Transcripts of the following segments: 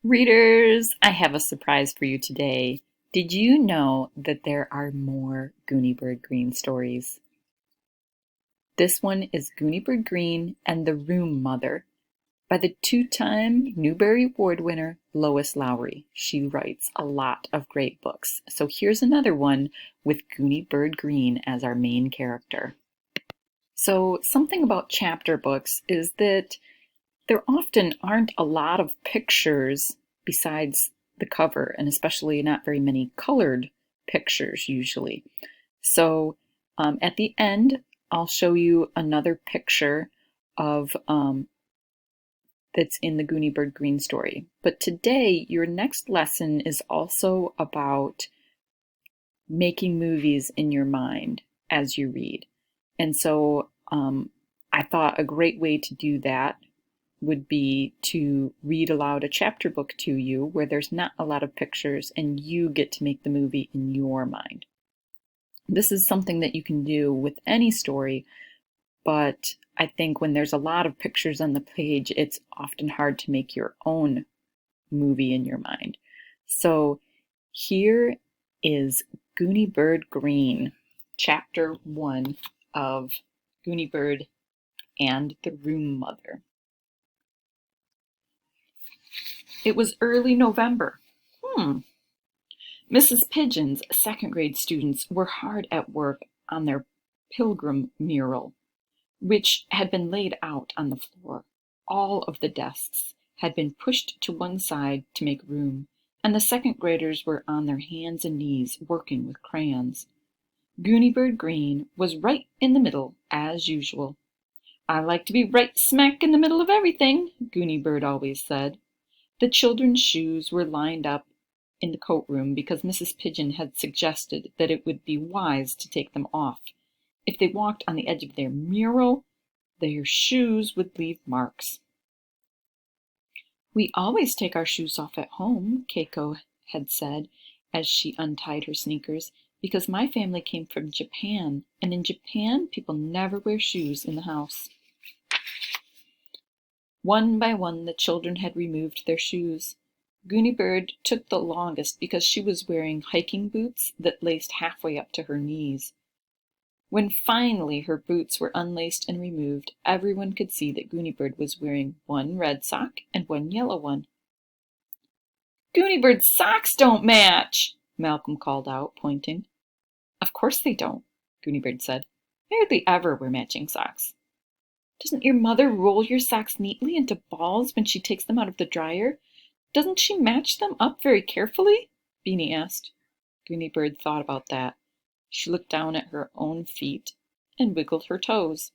Readers, I have a surprise for you today. Did you know that there are more Gooney Green stories? This one is Gooney Green and the Room Mother by the two-time Newbery Award winner Lois Lowry. She writes a lot of great books. So here's another one with Gooney Green as our main character. So something about chapter books is that there often aren't a lot of pictures besides the cover, and especially not very many colored pictures usually. So at the end, I'll show you another picture of that's in the Gooney Green story. But today, your next lesson is also about making movies in your mind as you read. And so I thought a great way to do that would be to read aloud a chapter book to you where there's not a lot of pictures and you get to make the movie in your mind. This is something that you can do with any story, but I think when there's a lot of pictures on the page, it's often hard to make your own movie in your mind. So here is Gooney Green, chapter 1 of Gooney Bird and the Room Mother. It was early November. Mrs. Pigeon's second-grade students were hard at work on their pilgrim mural, which had been laid out on the floor. All of the desks had been pushed to one side to make room, and the second-graders were on their hands and knees working with crayons. Gooney Green was right in the middle, as usual. "I like to be right smack in the middle of everything," Gooney Bird always said. The children's shoes were lined up in the coat room because Mrs. Pigeon had suggested that it would be wise to take them off. If they walked on the edge of their mural, their shoes would leave marks. "We always take our shoes off at home," Keiko had said as she untied her sneakers, "because my family came from Japan, and in Japan people never wear shoes in the house." One by one the children had removed their shoes. Gooney Bird took the longest because she was wearing hiking boots that laced halfway up to her knees. When finally her boots were unlaced and removed, everyone could see that Gooney Bird was wearing one red sock and one yellow one. "Gooney Bird's socks don't match!" Malcolm called out, pointing. "Of course they don't," Gooney Bird said. "I hardly ever wear matching socks." "Doesn't your mother roll your socks neatly into balls when she takes them out of the dryer? Doesn't she match them up very carefully?" Beanie asked. Gooney Bird thought about that. She looked down at her own feet and wiggled her toes.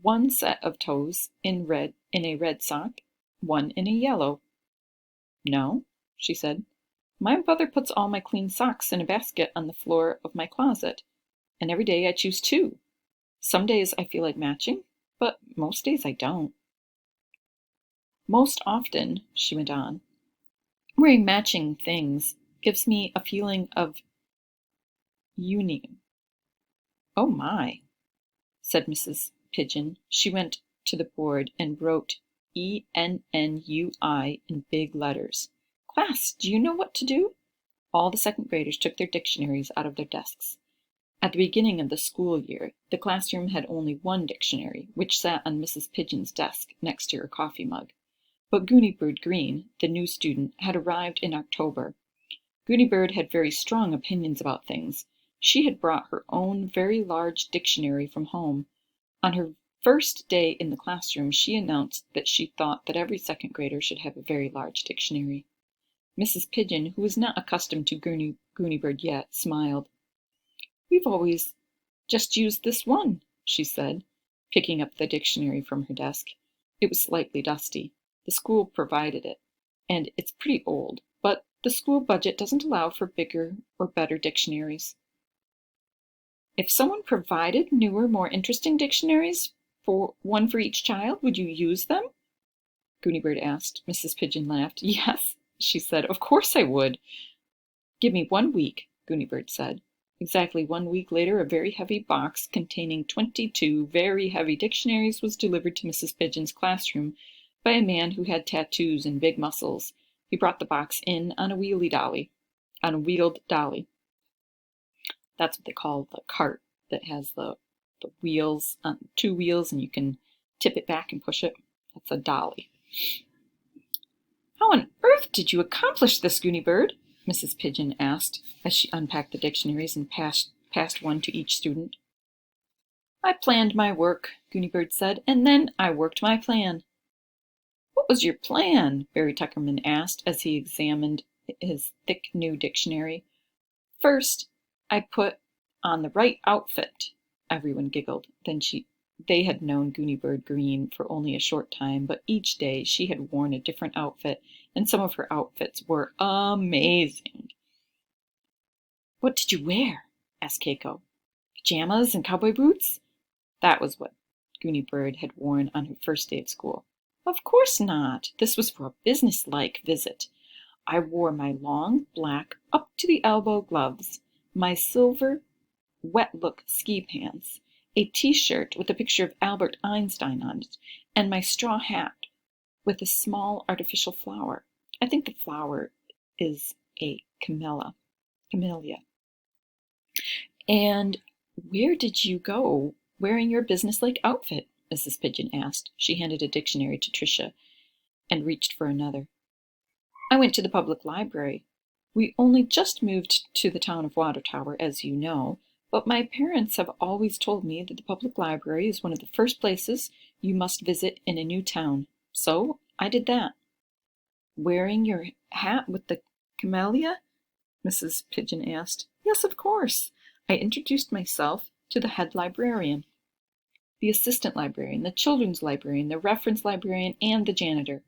One set of toes in a red sock, one in a yellow. "No," she said. "My mother puts all my clean socks in a basket on the floor of my closet, and every day I choose two. Some days I feel like matching, but most days I don't." "Most often," she went on, "wearing matching things gives me a feeling of union." "Oh my," said Mrs. Pigeon. She went to the board and wrote ENNUI in big letters. "Class, do you know what to do?" All the second graders took their dictionaries out of their desks. At the beginning of the school year, the classroom had only one dictionary, which sat on Mrs. Pigeon's desk next to her coffee mug. But Gooney Bird Green, the new student, had arrived in October. Gooney Bird had very strong opinions about things. She had brought her own very large dictionary from home. On her first day in the classroom, she announced that she thought that every second grader should have a very large dictionary. Mrs. Pigeon, who was not accustomed to Gooney Bird yet, smiled. "We've always just used this one," she said, picking up the dictionary from her desk. It was slightly dusty. The school provided it, and it's pretty old, but the school budget doesn't allow for bigger or better dictionaries. "If someone provided newer, more interesting dictionaries, one for each child, would you use them?" Gooney Bird asked. Mrs. Pigeon laughed. "Yes," she said, "of course I would." "Give me 1 week," Gooney Bird said. Exactly 1 week later, a very heavy box containing 22 very heavy dictionaries was delivered to Mrs. Pigeon's classroom by a man who had tattoos and big muscles. He brought the box in on a wheeled dolly. That's what they call the cart that has the wheels, two wheels, and you can tip it back and push it. That's a dolly. "How on earth did you accomplish this, Gooney Bird?" Mrs. Pigeon asked as she unpacked the dictionaries and passed one to each student. "I planned my work," Gooney Bird said, "and then I worked my plan." "What was your plan?" Barry Tuckerman asked as he examined his thick new dictionary. "First, I put on the right outfit." Everyone giggled. They had known Gooney Bird Green for only a short time, but each day she had worn a different outfit, and some of her outfits were amazing. "What did you wear?" asked Keiko. "Pajamas and cowboy boots?" That was what Gooney Bird had worn on her first day of school. "Of course not. This was for a business-like visit. I wore my long, black, up-to-the-elbow gloves, my silver, wet-look ski pants, a T-shirt with a picture of Albert Einstein on it, and my straw hat with a small artificial flower. I think the flower is a camellia. And where did you go wearing your businesslike outfit?" Mrs. Pigeon asked. She handed a dictionary to Tricia and reached for another. "I went to the public library. We only just moved to the town of Water Tower, as you know, but my parents have always told me that the public library is one of the first places you must visit in a new town. So I did that." "Wearing your hat with the camellia?" Mrs. Pigeon asked. "Yes, of course. I introduced myself to the head librarian, the assistant librarian, the children's librarian, the reference librarian, and the janitor."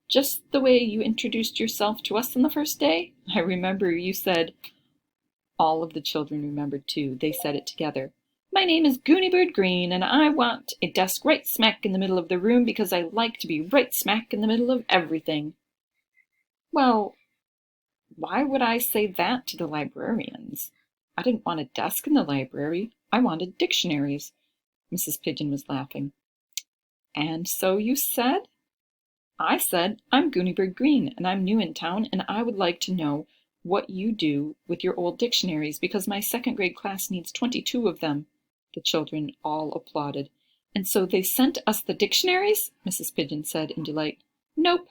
"Just the way you introduced yourself to us on the first day? I remember you said—" All of the children remembered too. They said it together. "My name is Gooney Bird Green, and I want a desk right smack in the middle of the room because I like to be right smack in the middle of everything." "Well, why would I say that to the librarians? I didn't want a desk in the library. I wanted dictionaries." Mrs. Pigeon was laughing. "And so you said?" "I said, I'm Gooney Bird Green, and I'm new in town, and I would like to know what you do with your old dictionaries, because my second grade class needs 22 of them." The children all applauded. "And so they sent us the dictionaries?" Mrs. Pigeon said in delight. "Nope."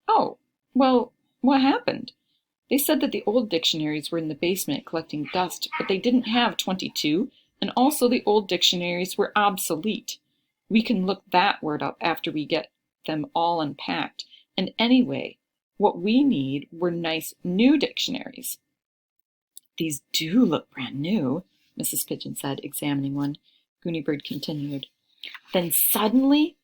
"Oh, well, what happened?" "They said that the old dictionaries were in the basement collecting dust, but they didn't have 22, and also the old dictionaries were obsolete. We can look that word up after we get them all unpacked. And anyway, what we need were nice new dictionaries." "These do look brand new," Mrs. Pigeon said, examining one. Gooney Bird continued. "Then suddenly—"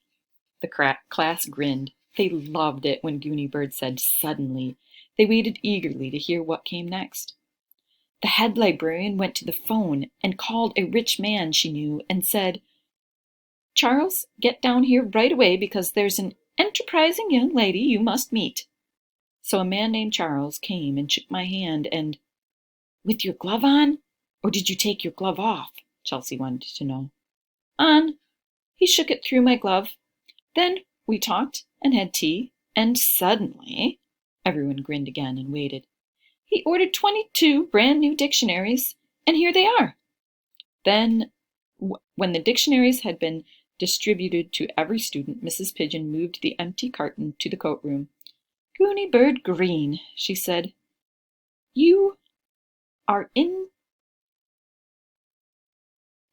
The class grinned. They loved it when Gooney Bird said suddenly. They waited eagerly to hear what came next. "The head librarian went to the phone and called a rich man she knew and said, 'Charles, get down here right away because there's an enterprising young lady you must meet.' So a man named Charles came and shook my hand and—" "With your glove on? Or did you take your glove off?" Chelsea wanted to know. "On. He shook it through my glove. Then we talked and had tea, and suddenly—" Everyone grinned again and waited. "He ordered 22 brand new dictionaries, and here they are." Then, when the dictionaries had been distributed to every student, Mrs. Pigeon moved the empty carton to the coat room. "Gooney Bird Green," she said, "you are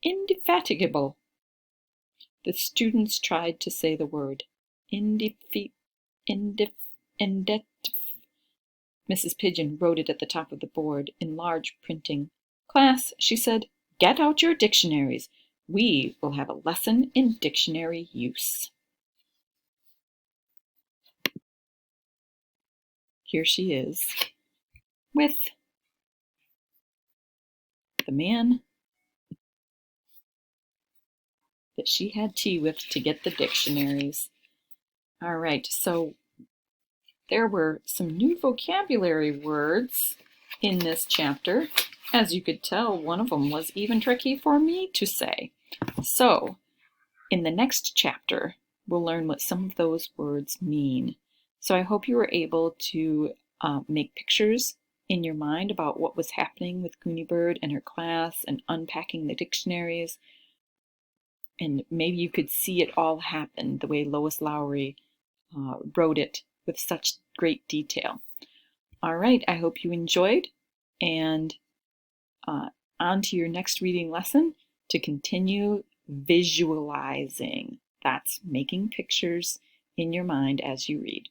indefatigable." The students tried to say the word. Mrs. Pigeon wrote it at the top of the board in large printing. "Class," she said, "get out your dictionaries. We will have a lesson in dictionary use." Here she is with the man that she had tea with to get the dictionaries. All right, so there were some new vocabulary words in this chapter. As you could tell, one of them was even tricky for me to say. So, in the next chapter, we'll learn what some of those words mean. So I hope you were able to make pictures in your mind about what was happening with Gooney Bird and her class and unpacking the dictionaries. And maybe you could see it all happen the way Lois Lowry wrote it with such great detail. All right, I hope you enjoyed, and on to your next reading lesson to continue visualizing. That's making pictures in your mind as you read.